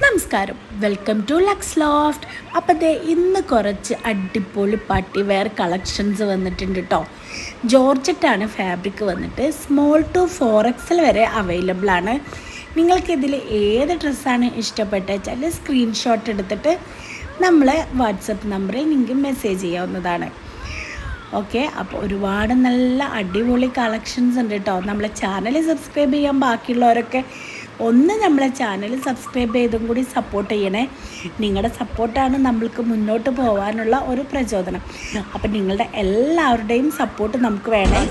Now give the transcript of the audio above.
നമസ്കാരം, welcome to lux loft. അപ്പോൾ ദേ ഇന്ന് കുറച്ച് അടിപൊളി പാർട്ടി വെയർ കളക്ഷൻസ് വന്നിട്ടുണ്ട് കേട്ടോ. ജോർജറ്റാണ് ഫാബ്രിക് വന്നിട്ട്. സ്മോൾ ടു 4XL വരെ അവൈലബിൾ ആണ്. നിങ്ങൾക്കിതിൽ ഏത് ഡ്രസ്സാണ് ഇഷ്ടപ്പെട്ടത് വെച്ചാൽ സ്ക്രീൻഷോട്ട് എടുത്തിട്ട് നമ്മളെ വാട്സപ്പ് നമ്പറിൽ നിങ്ങൾക്ക് മെസ്സേജ് ചെയ്യാവുന്നതാണ്. ഓക്കെ, അപ്പോൾ ഒരുപാട് നല്ല അടിപൊളി കളക്ഷൻസ് ഉണ്ട് കേട്ടോ. നമ്മളെ ചാനൽ സബ്സ്ക്രൈബ് ചെയ്യാൻ ബാക്കിയുള്ളവരൊക്കെ ഒന്ന് നമ്മളെ ചാനൽ സബ്സ്ക്രൈബ് ചെയ്തും കൂടി സപ്പോർട്ട് ചെയ്യണേ. നിങ്ങളുടെ സപ്പോർട്ടാണ് നമ്മൾക്ക് മുന്നോട്ട് പോകാനുള്ള ഒരു പ്രചോദനം. അപ്പം നിങ്ങളുടെ എല്ലാവരുടെയും സപ്പോർട്ട് നമുക്ക് വേണേ.